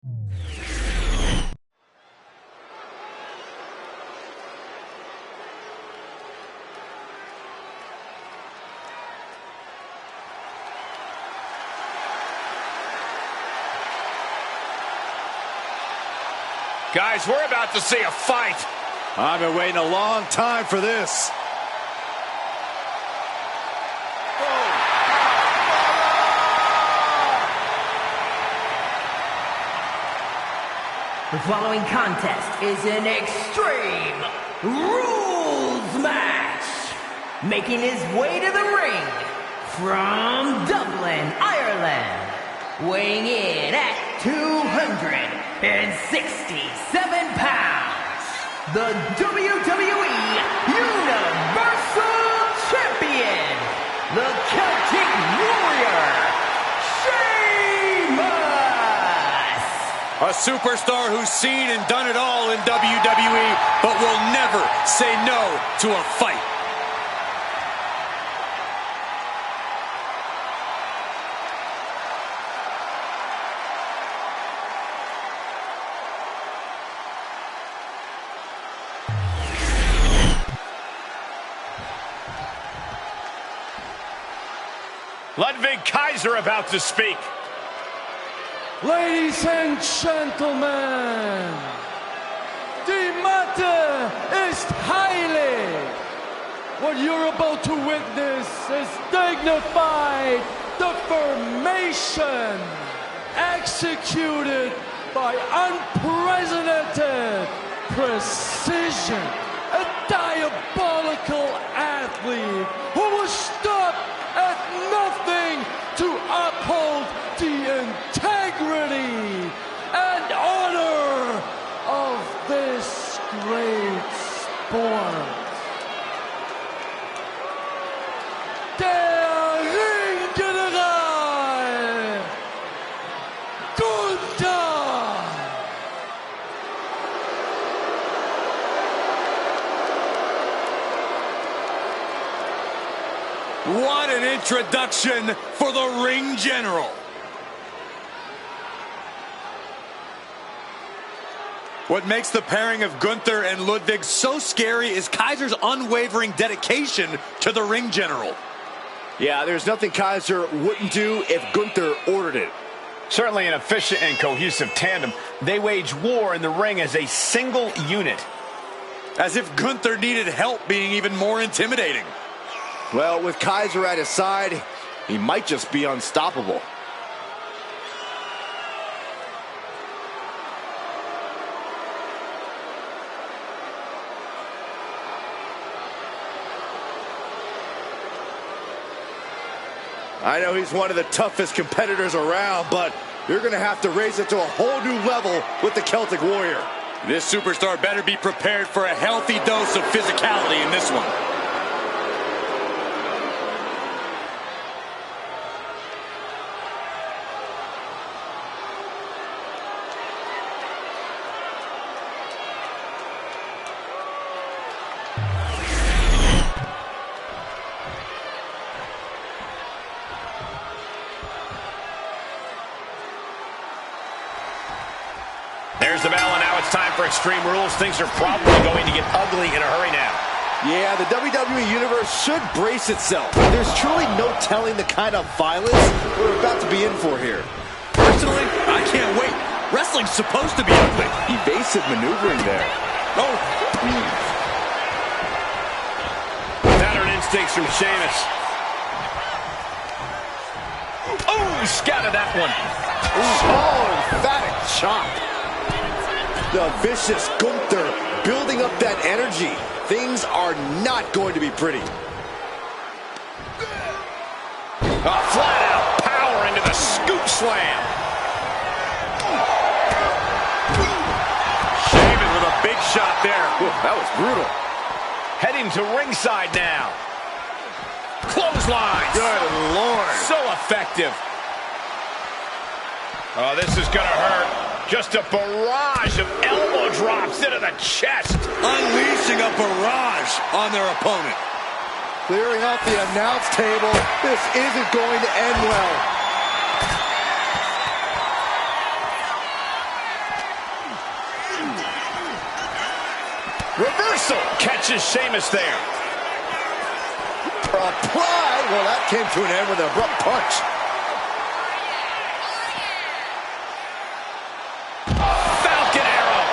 Guys, we're about to see a fight. I've been waiting a long time for this. The following contest is an Extreme Rules match. Making his way to the ring from Dublin, Ireland, weighing in at 267 pounds, the WWE Universal Champion, the Celtic Warrior, A superstar who's seen and done it all in WWE, but will never say no to a fight. Ludwig Kaiser about to speak. Ladies and gentlemen, the matter is highly. What you're about to witness is dignified deformation executed by unprecedented precision. A diabolical athlete who will stop at nothing to uphold the integrity and honor of this great sport. Der Ringgeneral Gunther. What an introduction for the Ring General. What makes the pairing of Gunther and Ludwig so scary is Kaiser's unwavering dedication to the Ring General. Yeah, there's nothing Kaiser wouldn't do if Gunther ordered it. Certainly an efficient and cohesive tandem. They wage war in the ring as a single unit. As if Gunther needed help being even more intimidating. Well, with Kaiser at his side, he might just be unstoppable. I know he's one of the toughest competitors around, but you're going to have to raise it to a whole new level with the Celtic Warrior. This superstar better be prepared for a healthy dose of physicality in this one. There's the bell, and now it's time for Extreme Rules. Things are probably going to get ugly in a hurry now. Yeah, the WWE Universe should brace itself. There's truly no telling the kind of violence we're about to be in for here. Personally, I can't wait. Wrestling's supposed to be ugly. Evasive maneuvering there. Oh. Pattern instincts from Sheamus. Oh, scattered that one. Oh, emphatic chop. The vicious Gunther building up that energy. Things are not going to be pretty. Flat out power into the scoop slam. Sheamus with a big shot there. Ooh, that was brutal. Heading to ringside now. Clothesline. Good Lord. So effective. Oh, this is going to hurt. Just a barrage of elbow drops into the chest. Unleashing a barrage on their opponent. Clearing out the announce table. This isn't going to end well. Reversal. Catches Sheamus there. Apply. Well, that came to an end with an abrupt punch. Falcon arrow.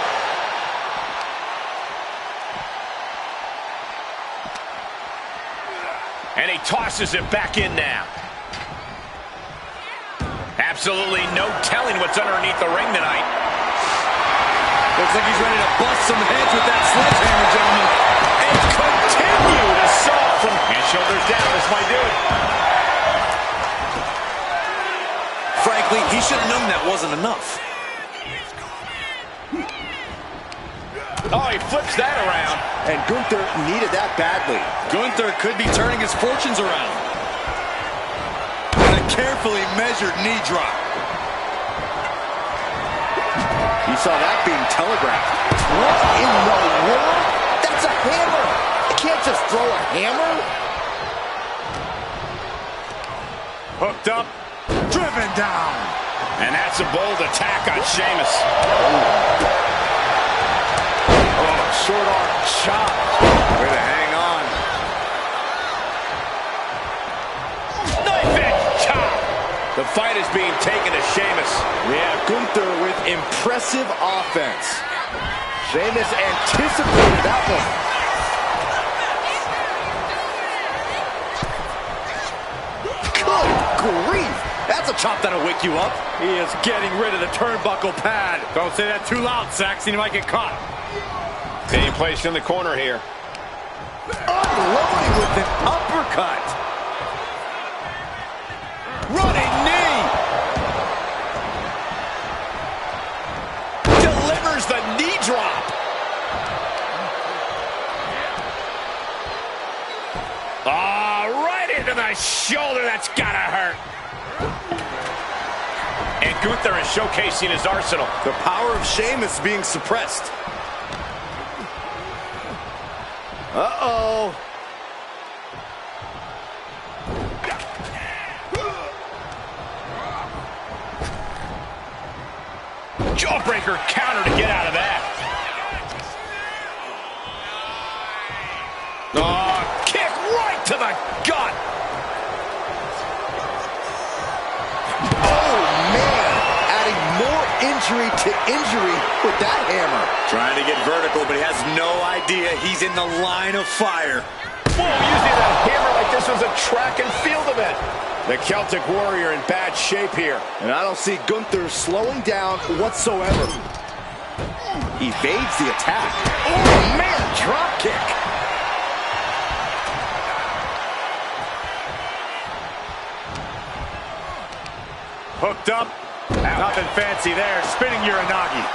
And he tosses it back in now. Absolutely no telling what's underneath the ring tonight. Looks like he's ready to bust some heads with that sledgehammer, gentlemen. And continued assault from and shoulders down. This might do it. Frankly, he should have known that wasn't enough. Oh, he flips that around. And Gunther needed that badly. Gunther could be turning his fortunes around. And a carefully measured knee drop. You saw that being telegraphed. What in the world? That's a hammer. You can't just throw a hammer. Hooked up. Driven down. And that's a bold attack on Sheamus. Oh, short arm chop. Way to hang on. Knife edge chop. The fight is being taken to Sheamus. Yeah, Gunther with impressive offense. Sheamus anticipated that one. Good grief. That's a chop that'll wake you up. He is getting rid of the turnbuckle pad. Don't say that too loud, Saxon. You might get caught. Being placed in the corner here. Unloading with an uppercut. Running knee. Delivers the knee drop. Right into the shoulder. That's gotta hurt. And Gunther is showcasing his arsenal. The power of Sheamus being suppressed. Uh-oh. Jawbreaker counter to get out of that. Oh, kick right to the gut. Oh, man. Adding more injury to injury with that hammer. Trying to get vertical, but he has no idea he's in the line of fire. Whoa, using that hammer like this was a track and field event. The Celtic Warrior in bad shape here. And I don't see Gunther slowing down whatsoever. Evades the attack. Oh, man, drop kick. Hooked up. Nothing fancy there. Spinning Uranagi.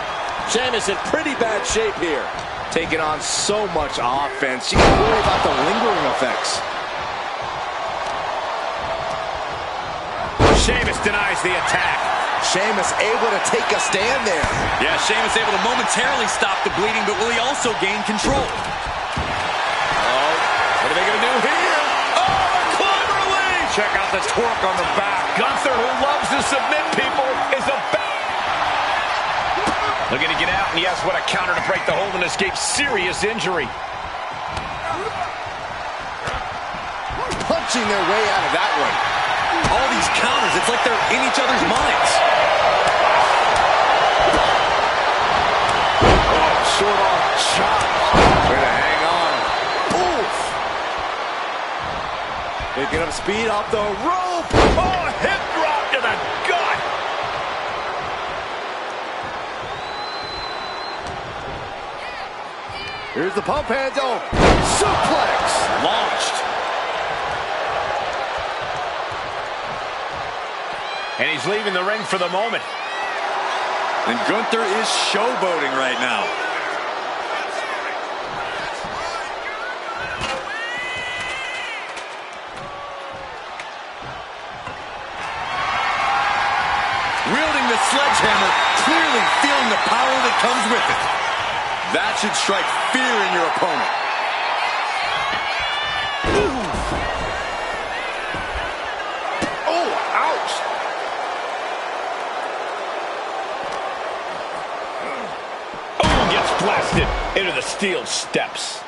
Sheamus in pretty bad shape here. Taking on so much offense. You can worry about the lingering effects. Sheamus denies the attack. Sheamus able to take a stand there. Yeah, Sheamus able to momentarily stop the bleeding, but will he also gain control? Oh, what are they going to do here? Oh, a climber lead! Check out the torque on the back. Gunther, who loves to submit people, is looking to get out, and yes, what a counter to break the hold and escape serious injury. Punching their way out of that one. All these counters, it's like they're in each other's minds. Oh, short arm chop. Way to hang on. Oof. Picking up speed off the rope. Oh, hip drop to the gut. Here's the pump handle. Suplex. Launched. And he's leaving the ring for the moment. And Gunther is showboating right now. Wielding the sledgehammer, clearly feeling the power that comes with it. That should strike fear in your opponent. Ooh. Oh, ouch. Oh, gets blasted. into the steel steps.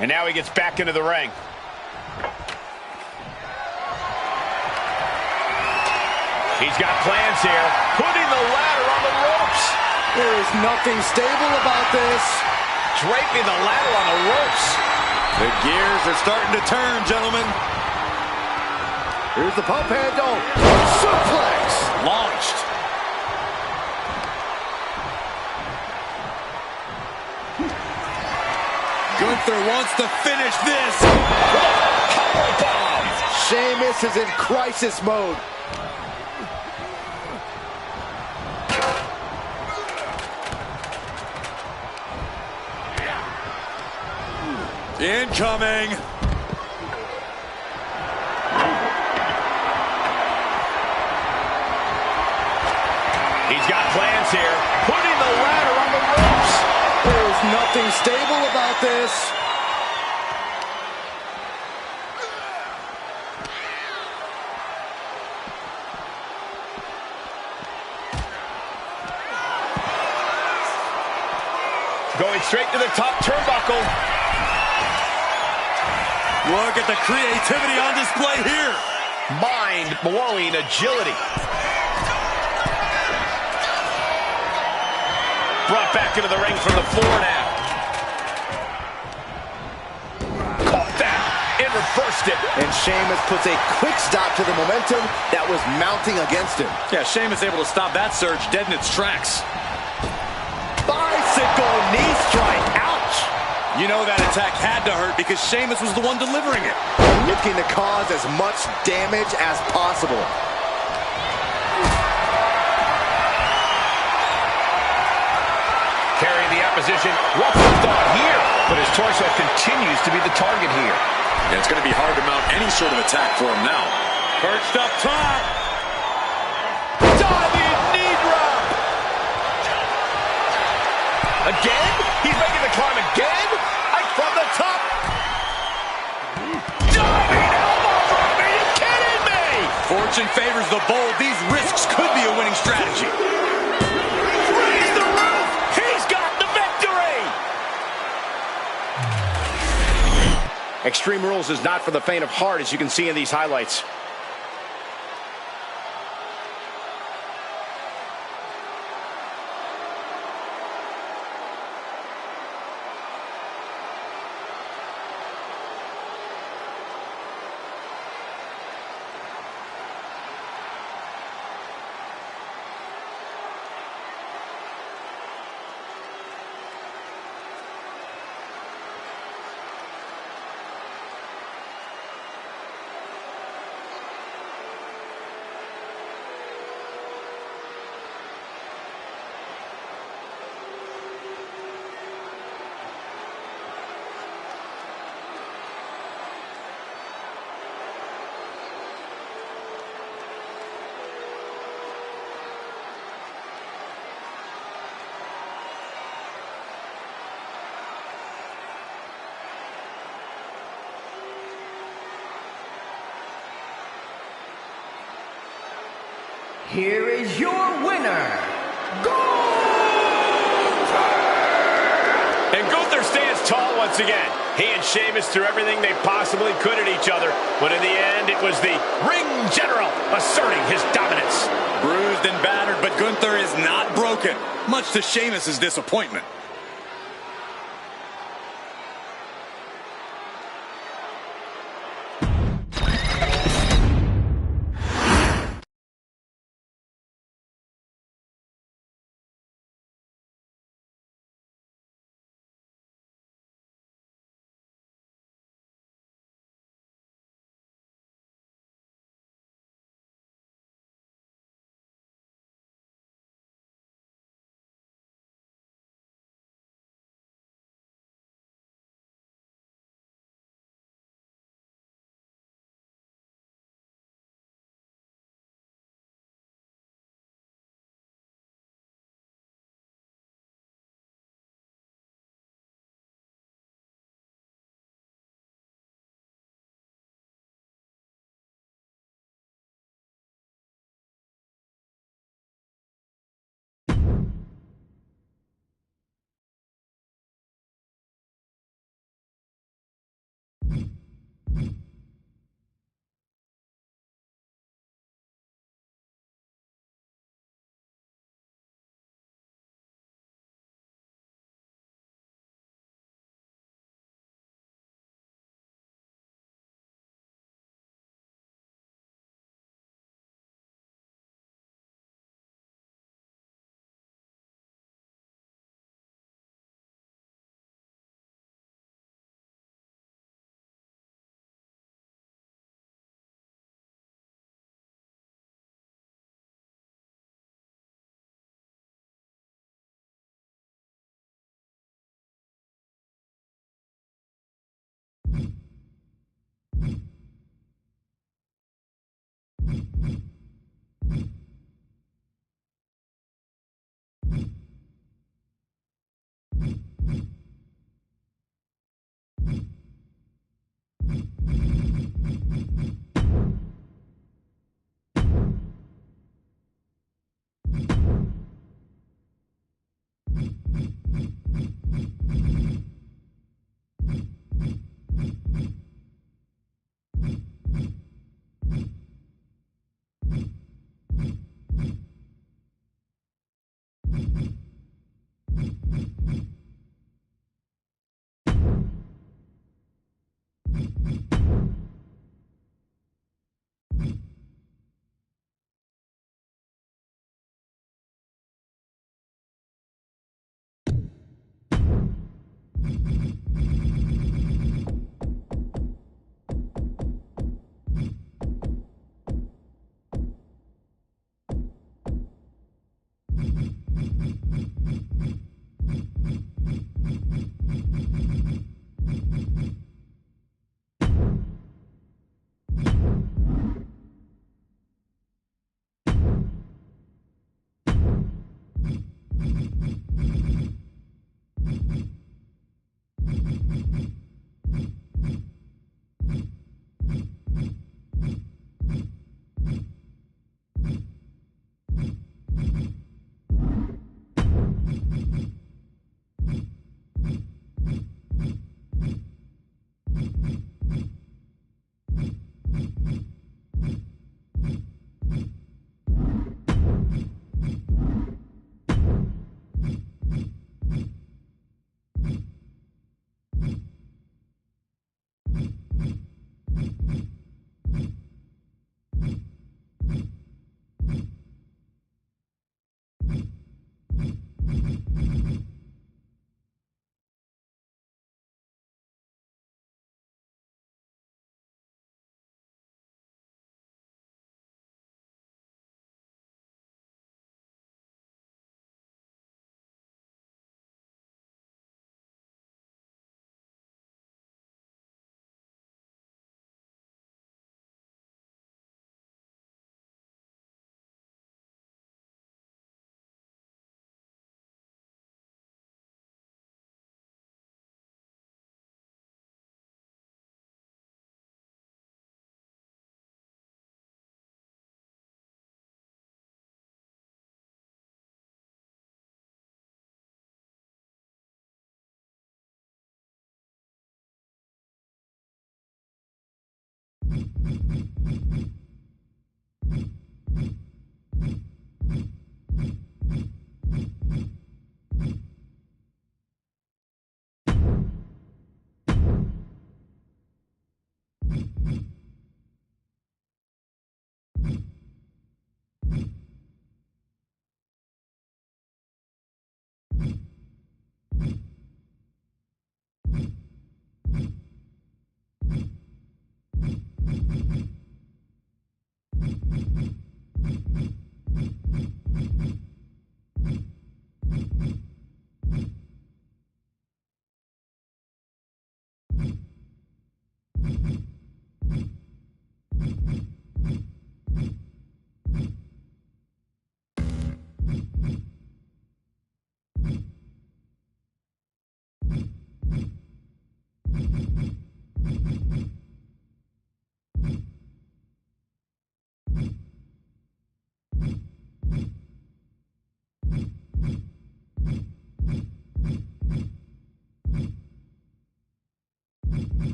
And now he gets back into the ring. He's got plans here. Putting the ladder on the ropes. There is nothing stable about this. Draping the ladder on the ropes. The gears are starting to turn, gentlemen. Here's the pump handle. Suplex. Launched. Gunther wants to finish this. Powerbomb. Sheamus is in crisis mode. Incoming. He's got plans here. Putting the ladder on the ropes. There's nothing stable about this. Going straight to the top turnbuckle. Look at the creativity on display here. Mind-blowing agility. Brought back into the ring from the floor now. Caught that and reversed it. And Sheamus puts a quick stop to the momentum that was mounting against him. Yeah, Sheamus able to stop that surge dead in its tracks. Bicycle knee strike. Ouch. You know that attack had to hurt because Sheamus was the one delivering it. Looking to cause as much damage as possible. Carrying the opposition. What's the thought here? But his torso continues to be the target here. Yeah, it's going to be hard to mount any sort of attack for him now. Perched up top. Diving knee drop. Again? He's making the climb again? From the top. Diving elbow drop. Are you kidding me? Fortune favors the bold. These risks could be a winning strategy. Raise the roof. He's got the victory. Extreme Rules is not for the faint of heart, as you can see in these highlights. Here is your winner, And Gunther stands tall once again. He and Sheamus threw everything they possibly could at each other, but in the end, it was the ring general asserting his dominance. Bruised and battered, but Gunther is not broken, much to Sheamus' disappointment.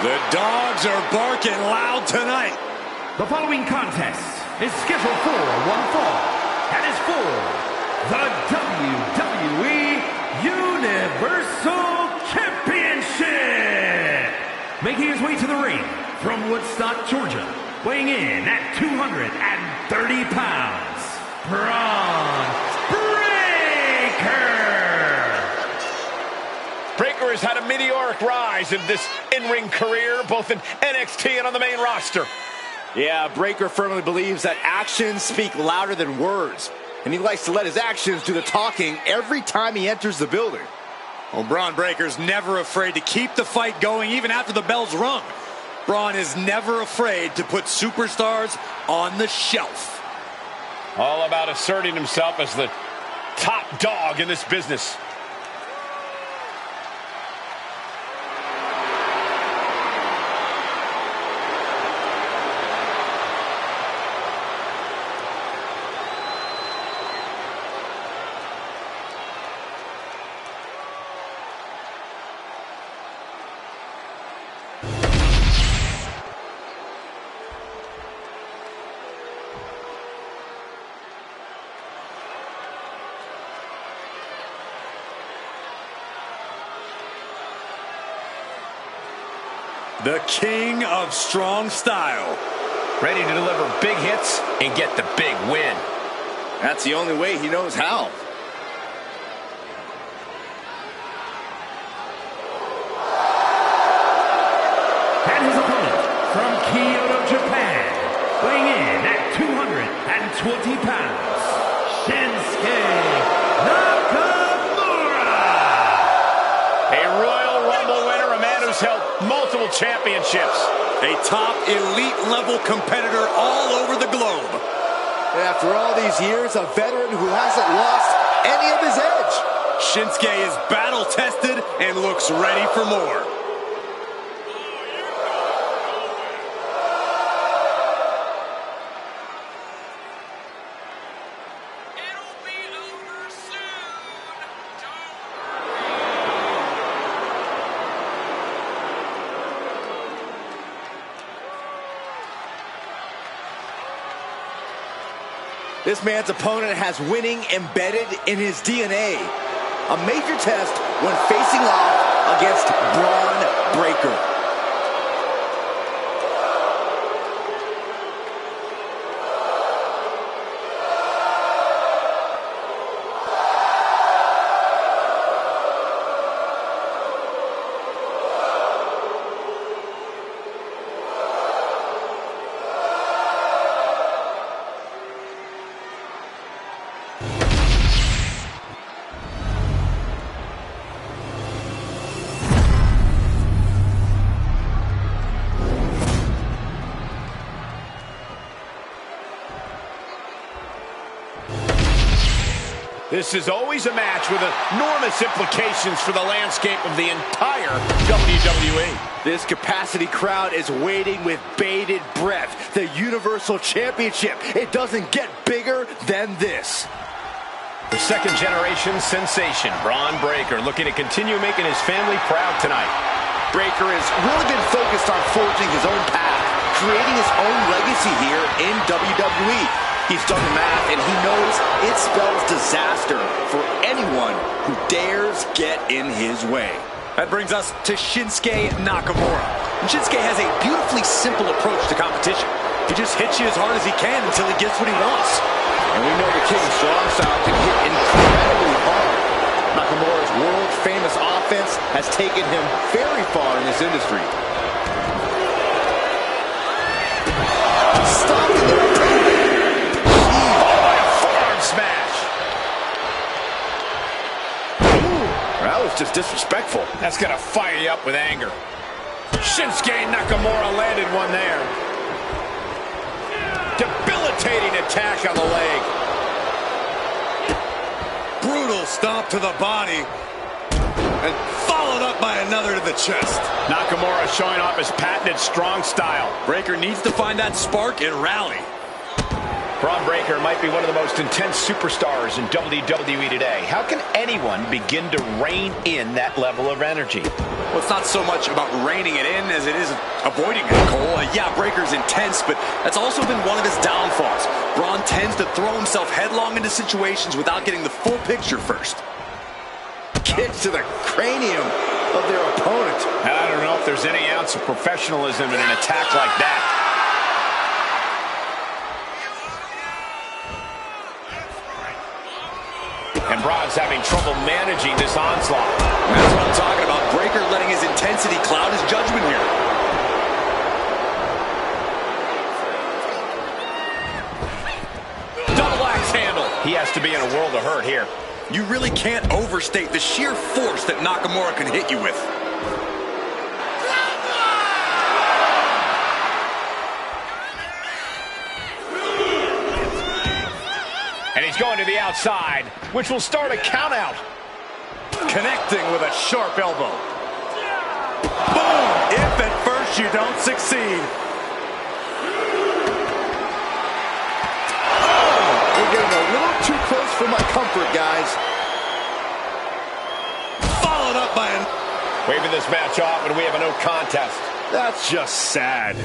The dogs are barking loud tonight. The following contest is scheduled for one fall and is for the WWE Universal Championship. Making his way to the ring from Woodstock, Georgia, weighing in at 230 pounds, Braun Breaker. Breaker has had a meteoric rise in this in-ring career, both in NXT and on the main roster. Yeah, Breaker firmly believes that actions speak louder than words, and he likes to let his actions do the talking every time he enters the building. Well, Braun Breaker's never afraid to keep the fight going even after the bell's rung. Braun is never afraid to put superstars on the shelf. All about asserting himself as the top dog in this business. The king of strong style. Ready to deliver big hits and get the big win. That's the only way he knows how. And his opponent from Kyoto, Japan, weighing in at 220 pounds, Shinsuke Nakamura. A Royal Rumble winner, a man who's held multiple championships. A top elite level competitor all over the globe. And after all these years, a veteran who hasn't lost any of his edge. Shinsuke is battle tested and looks ready for more. This man's opponent has winning embedded in his DNA. A major test when facing off against Braun Breaker. This is always a match with enormous implications for the landscape of the entire WWE. This capacity crowd is waiting with bated breath. The Universal Championship. It doesn't get bigger than this. The second generation sensation, Braun Breaker, looking to continue making his family proud tonight. Breaker has really been focused on forging his own path, creating his own legacy here in WWE. He's done the math, and he knows it spells disaster for anyone who dares get in his way. That brings us to Shinsuke Nakamura. And Shinsuke has a beautifully simple approach to competition. He just hits you as hard as he can until he gets what he wants. And we know the King of Strong Style can hit incredibly hard. Nakamura's world-famous offense has taken him very far in this industry. Stop in the Smash. that was just disrespectful. That's going to fire you up with anger. Shinsuke Nakamura landed one there. Debilitating attack on the leg. Brutal stomp to the body. And followed up by another to the chest. Nakamura showing off his patented strong style. Breaker needs to find that spark and rally. Braun Breaker might be one of the most intense superstars in WWE today. How can anyone begin to rein in that level of energy? Well, it's not so much about reining it in as it is avoiding it, Cole. Yeah, Breaker's intense, but that's also been one of his downfalls. Braun tends to throw himself headlong into situations without getting the full picture first. Kicks to the cranium of their opponent. I don't know if there's any ounce of professionalism in an attack like that. And Braun's having trouble managing this onslaught. That's what I'm talking about. Breakker letting his intensity cloud his judgment here. Double axe handle. He has to be in a world of hurt here. You really can't overstate the sheer force that Nakamura can hit you with. And he's going to the outside, which will start a count out. Connecting with a sharp elbow. Boom! If at first you don't succeed. We're getting a little too close for my comfort, guys. Followed up by an... Waving this match off, and we have a no contest. That's just sad.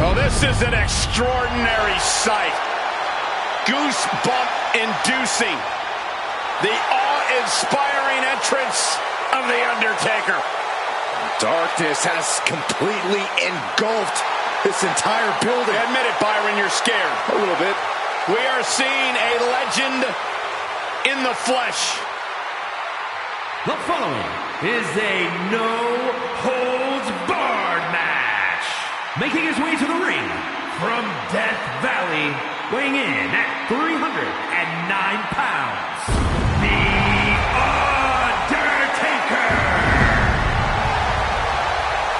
Well, this is an extraordinary sight. Goosebump-inducing. The awe-inspiring entrance of The Undertaker. Darkness has completely engulfed this entire building. Admit it, Byron, you're scared. A little bit. We are seeing a legend in the flesh. The following is a no-holds-barred match. Making his way to the ring from Death Valley, weighing in at 309 pounds, The Undertaker.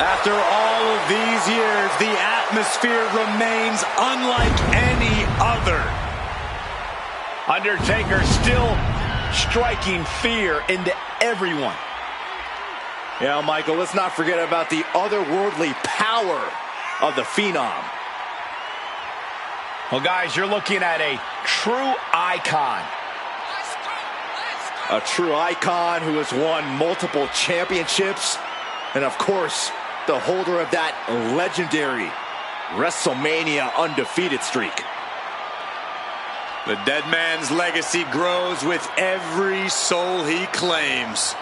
After all of these years, the atmosphere remains unlike any other. Undertaker still striking fear into everyone. Yeah, Michael, let's not forget about the otherworldly power of the Phenom. Well, guys, you're looking at a true icon. A true icon who has won multiple championships. And, of course, the holder of that legendary WrestleMania undefeated streak. The dead man's legacy grows with every soul he claims.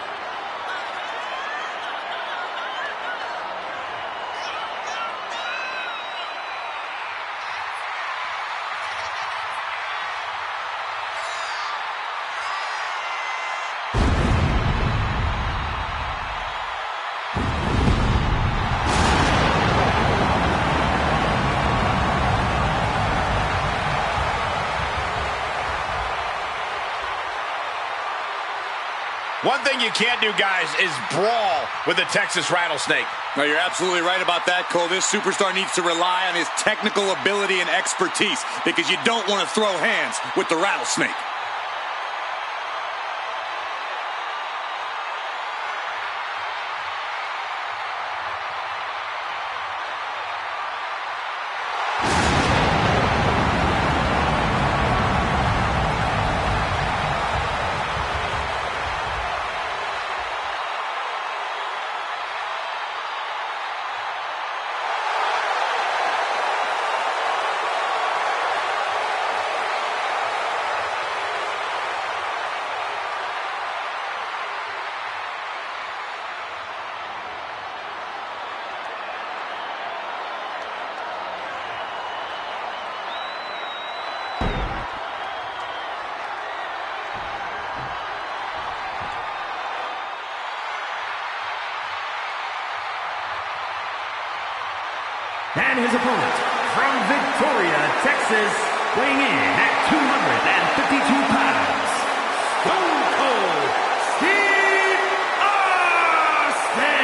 One thing you can't do, guys, is brawl with the Texas Rattlesnake. No, you're absolutely right about that, Cole. This superstar needs to rely on his technical ability and expertise because you don't want to throw hands with the Rattlesnake. And his opponent, from Victoria, Texas, weighing in at 252 pounds, Stone Cold Steve Austin!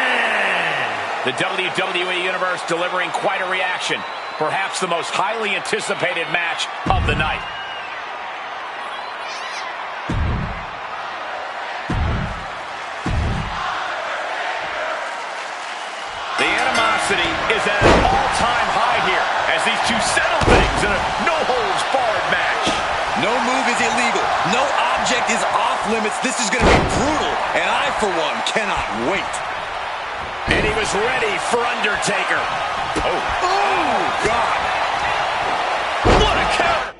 The WWE Universe delivering quite a reaction. Perhaps the most highly anticipated match of the night. The animosity is at an all-time high here as these two settle things in a no-holds-barred match. No move is illegal. No object is off limits. This is going to be brutal, and I, for one, cannot wait. And he was ready for Undertaker. Oh, God. What a counter.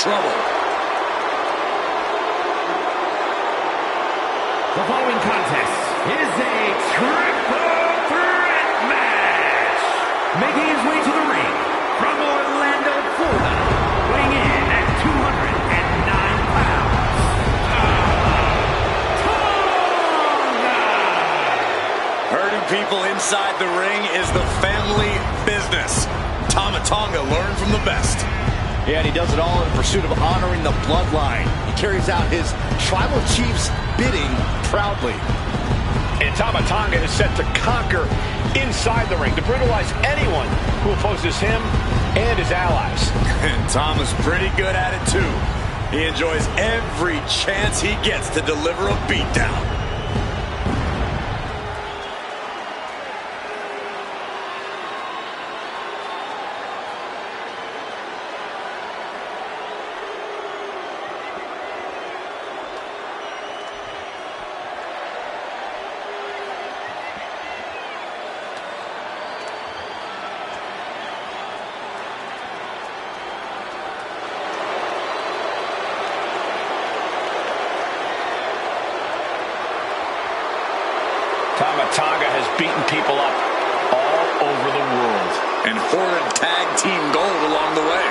trouble. The following contest is a triple threat match. Making his way to the ring from Orlando, Florida, weighing in at 209 pounds. Hurting people inside the ring is the family business. Tama Tonga learned from the best. Yeah, and he does it all in pursuit of honoring the bloodline. He carries out his tribal chief's bidding proudly. And Tama Tonga is set to conquer inside the ring, to brutalize anyone who opposes him and his allies. And Tama's pretty good at it, too. He enjoys every chance he gets to deliver a beatdown. Tama Tonga has beaten people up all over the world. And hoarded tag team gold along the way.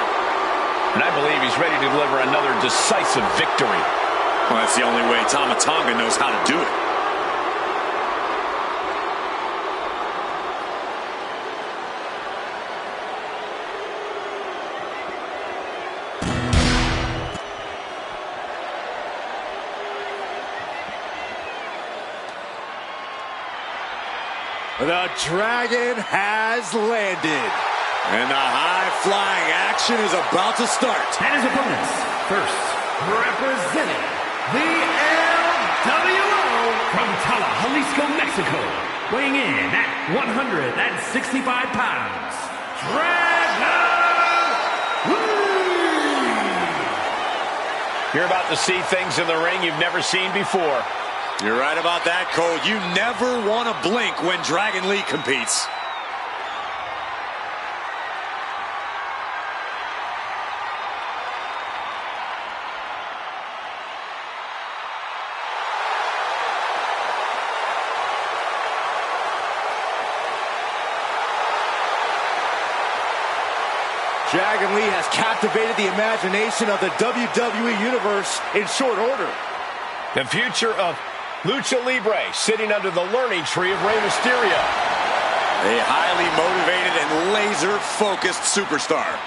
And I believe he's ready to deliver another decisive victory. Well, that's the only way Tama Tonga knows how to do it. The Dragon has landed. And the high-flying action is about to start. And his opponents, first, representing the LWO from Tala, Jalisco, Mexico, weighing in at 165 pounds, Dragon Lee! You're about to see things in the ring you've never seen before. You're right about that, Cole. You never want to blink when Dragon Lee competes. Dragon Lee has captivated the imagination of the WWE Universe in short order. The future of Lucha Libre sitting under the learning tree of Rey Mysterio. A highly motivated and laser-focused superstar.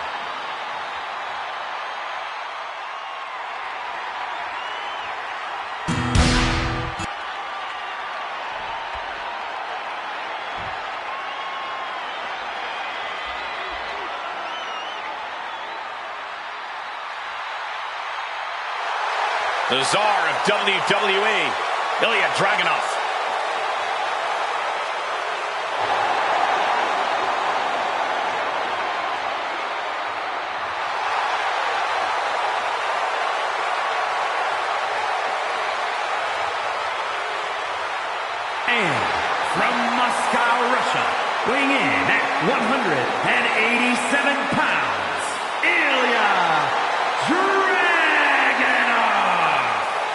The czar of WWE, Ilya Dragunov. And from Moscow, Russia, weighing in at 187 pounds, Ilya Dragunov.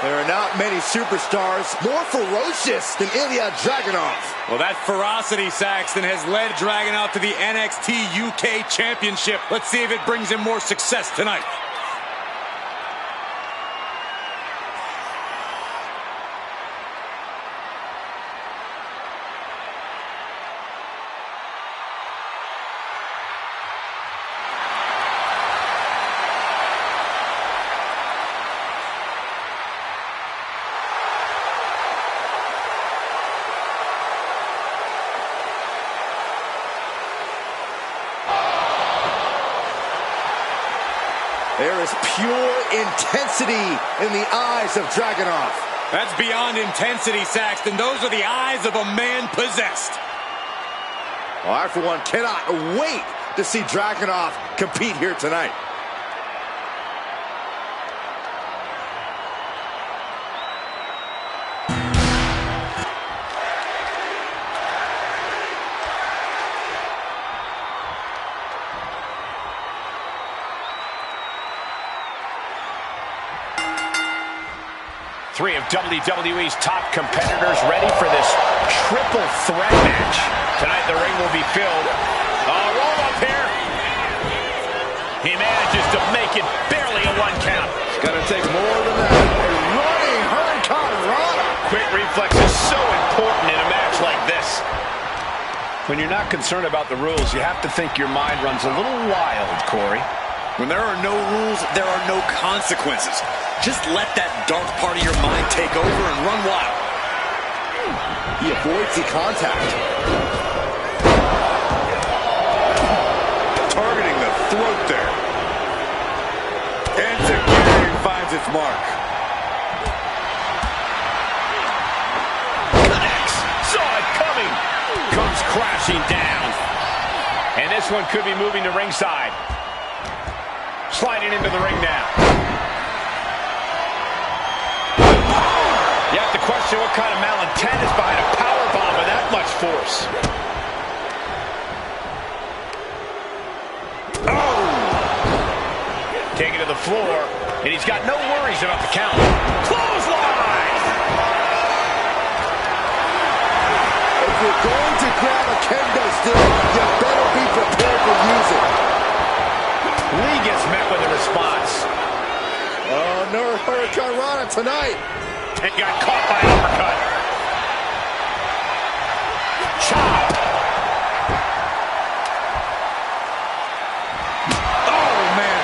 There are not many superstars more ferocious than Ilya Dragunov. Well, that ferocity, Saxton, has led Dragunov to the NXT UK Championship. Let's see if it brings him more success tonight. There is pure intensity in the eyes of Dragunov. That's beyond intensity, Saxton. Those are the eyes of a man possessed. Well, I, for one, cannot wait to see Dragunov compete here tonight. Three of WWE's top competitors ready for this triple threat match. Tonight the ring will be filled. Roll up here. He manages to make it barely a one count. It's going to take more than that. A running hurricanrana. Quick reflex is so important in a match like this. When you're not concerned about the rules, you have to think your mind runs a little wild, Corey. When there are no rules, there are no consequences. Just let that dark part of your mind take over and run wild. He avoids the contact. Targeting the throat there. Enziguri finds its mark. Connects. Saw it coming. Comes crashing down. And this one could be moving to ringside. Sliding into the ring now. You have to question what kind of malintent is behind a powerbomb with that much force. Oh! Taken to the floor, and he's got no worries about the count. Clothesline! If you're going to grab a kendo stick, you better be prepared to use it. Lee gets met with a response. Oh, no Hurricane Rana tonight. And got caught by an uppercut. Chop. Oh, man.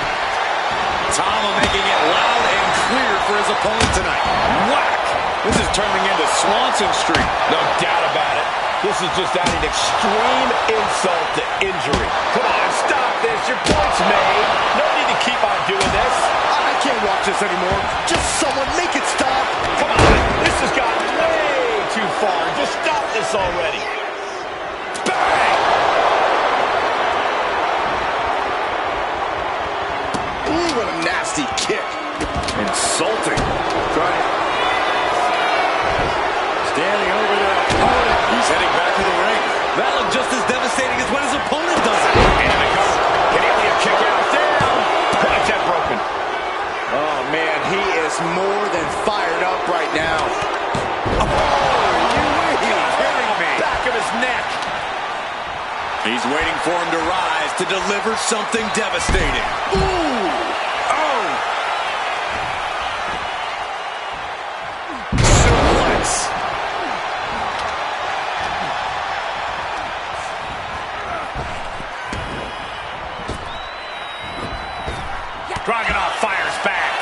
Tama making it loud and clear for his opponent tonight. Whack! This is turning into Swanson Street. No doubt about it. This is just adding extreme insult to injury. Come on, stop this. Your point's made. No need to keep on doing this. I can't watch this anymore. Just someone make it stop. Come on. This has gotten way too far. Just stop this already. Bang! Ooh, what a nasty kick. Insulting. Standing over their opponent. He's heading back to the ring. That looked just as devastating as when his opponent does it. And the cover. Canadian kick out. Down. Contact broken. Oh, man, he is more than fired up right now. Oh, you kidding me? Back of his neck. He's waiting for him to rise to deliver something devastating. Ooh! Oh! Suplex. Dragunov fires back.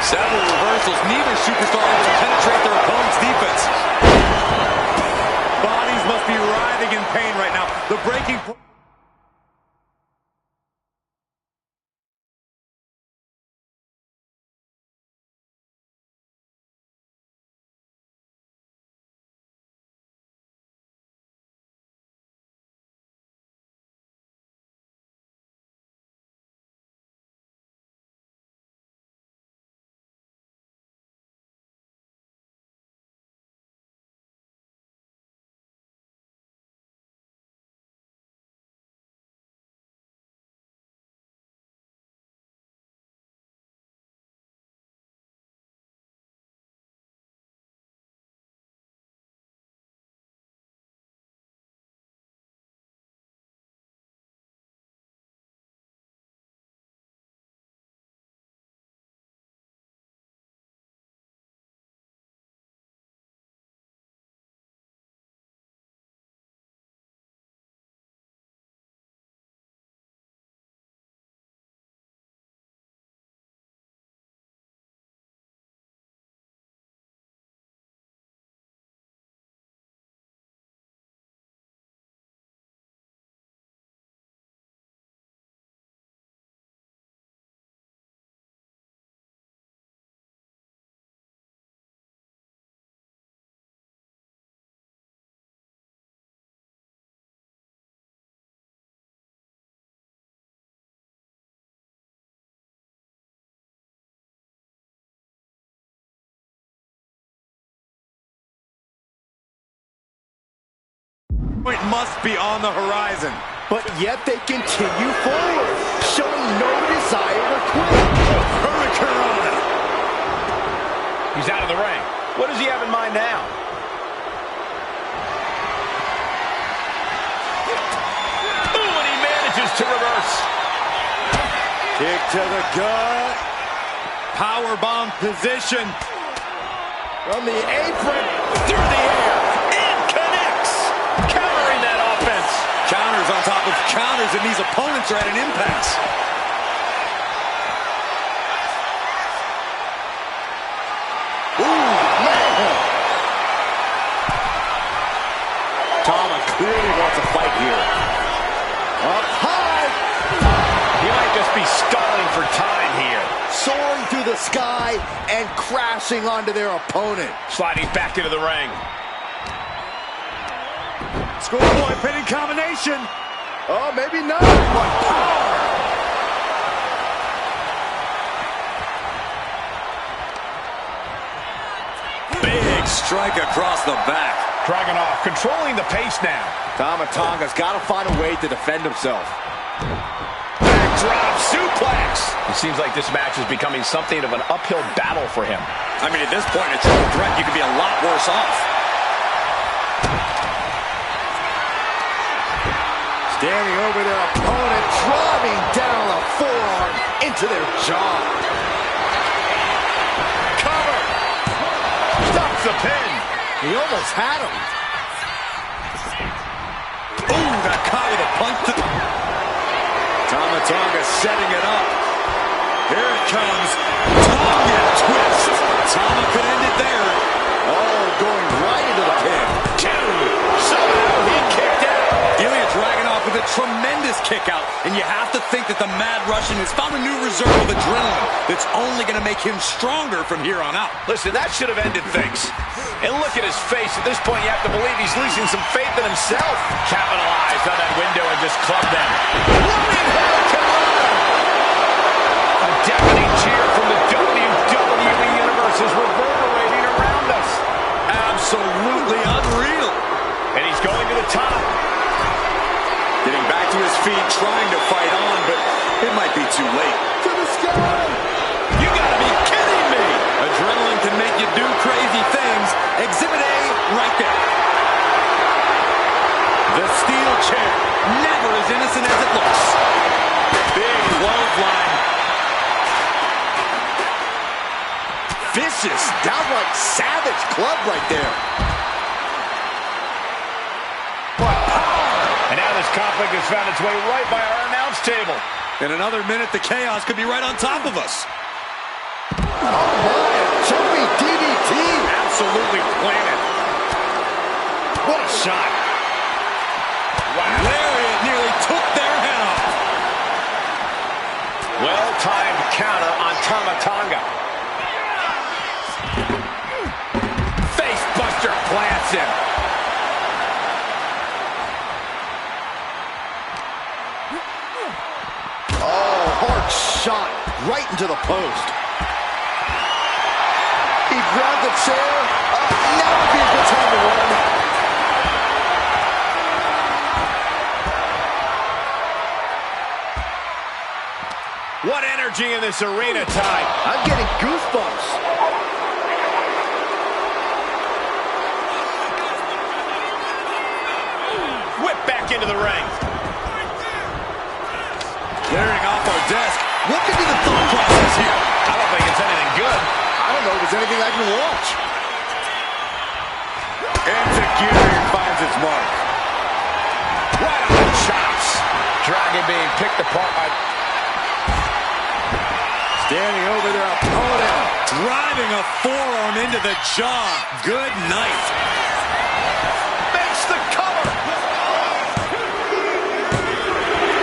Several reversals. Neither superstar able to penetrate their opponent's defense. Bodies must be writhing in pain right now. The breaking point. It must be on the horizon. But yet they continue forward, showing no desire to quit. Hurricane. He's out of the ring. What does he have in mind now? Ooh, and he manages to reverse. Kick to the gut. Powerbomb position. From the apron. Through the air. And connects. Countering that offense. Counters on top of counters, and these opponents are at an impasse. the sky and crashing onto their opponent. Sliding back into the ring. Schoolboy pinning combination. Oh, maybe not. What power! Big strike across the back. Dragunov controlling the pace now. Tama Tonga's got to find a way to defend himself. Backdrop suplex. It seems like this match is becoming something of an uphill battle for him. I mean, at this point, a triple threat, you could be a lot worse off. Standing over their opponent, driving down a forearm into their jaw. Cover. Stops the pin. He almost had him. Ooh, got caught with a punch. Tama Tonga setting it up. Here it comes. Tonga twist. Tama could end it there. Oh, going right into the pin. Two. Somehow he kicked out. Ilya Dragunov with a tremendous kick out, and you have to think that the Mad Russian has found a new reserve of adrenaline that's only going to make him stronger from here on out. Listen, that should have ended things. And look at his face. At this point, you have to believe he's losing some faith in himself. Capitalized on that window and just clubbed them. Running hurricane! A deafening cheer from the WWE Universe is reverberating around us. Absolutely unreal. And he's going to the top. Getting back to his feet, trying to fight on, but it might be too late. To the sky! You gotta be kidding me! Adrenaline can make you do crazy things. Exhibit A, right there. The steel chair, never as innocent as it looks. Big clothesline. Vicious, downright savage club right there. What power! And now this conflict has found its way right by our announce table. In another minute, the chaos could be right on top of us. Oh my, jumping DDT. Absolutely planted. What a shot. Wow. Lariat nearly took their head off. Well-timed counter on Tama Tonga. Face buster plants him. Oh, hard shot right into the post. He grabbed the chair. Now would be a good time to run. What energy in this arena, Ty. I'm getting goosebumps. Whip back into the ring. Clearing off our desk. What could be the thought process here? I don't think it's anything good. I don't know if there's anything I can watch. Execution finds its mark. Right on the chops. Dragon being picked apart by... Standing over their opponent. Driving a forearm into the jaw. Good night. Makes the cover.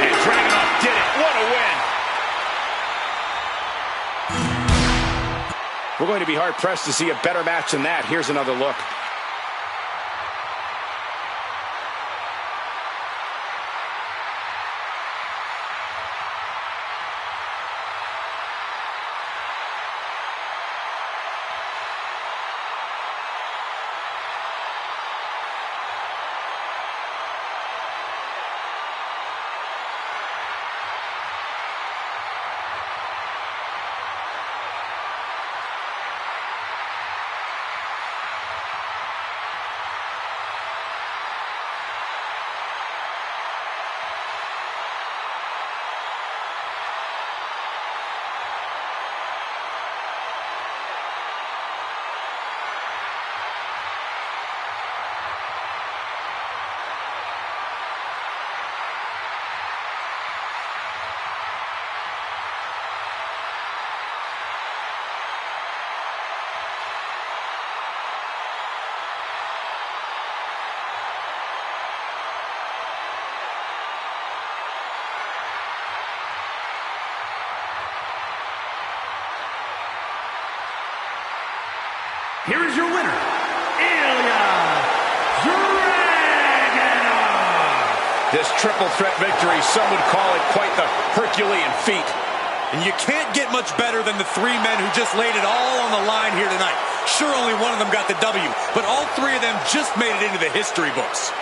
And Dragunov did it. What a win. We're going to be hard-pressed to see a better match than that. Here's another look. is your winner, Ilya Dragunov. This triple threat victory, some would call it quite the Herculean feat. And you can't get much better than the three men who just laid it all on the line here tonight. Sure, only one of them got the W, but all three of them just made it into the history books.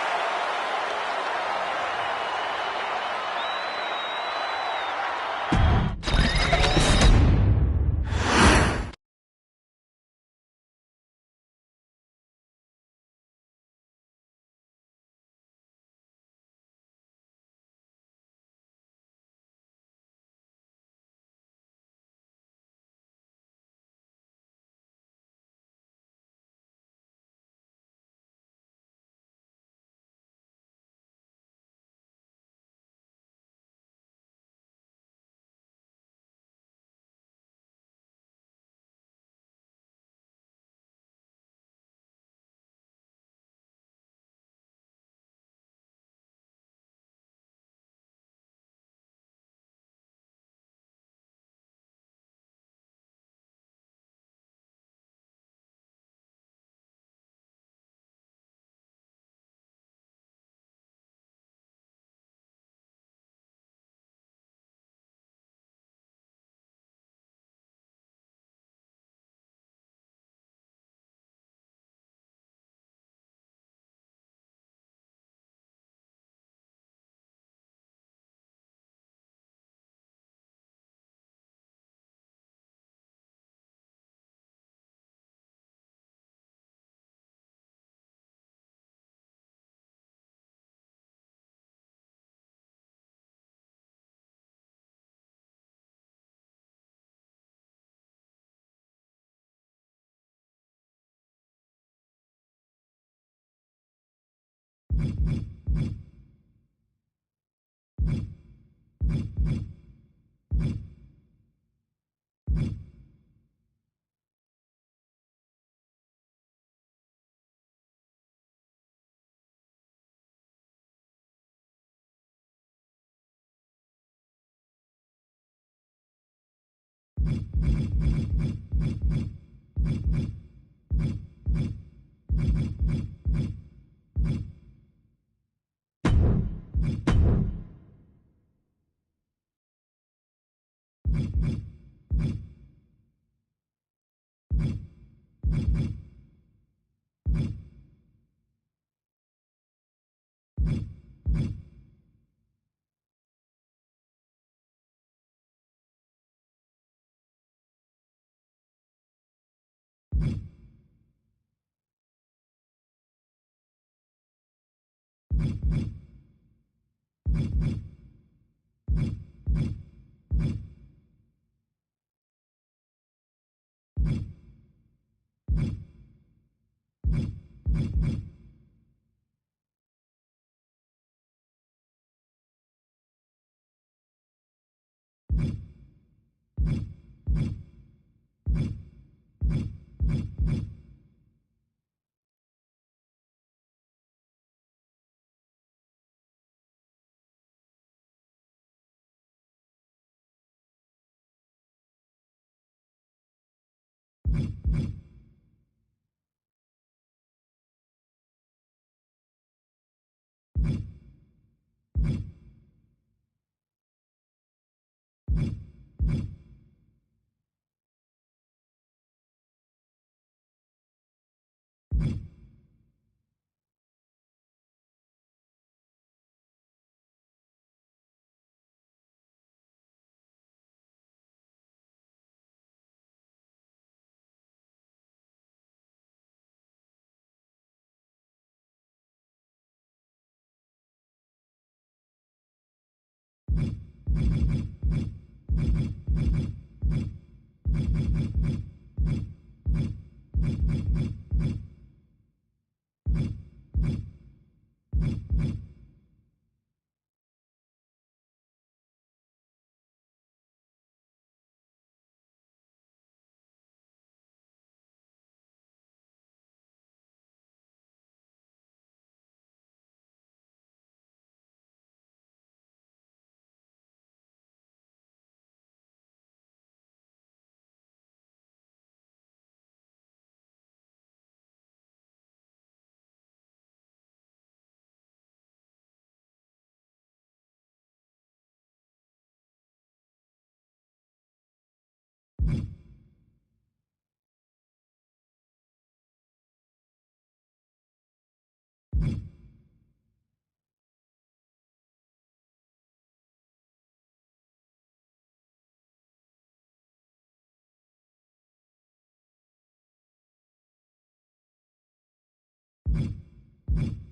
You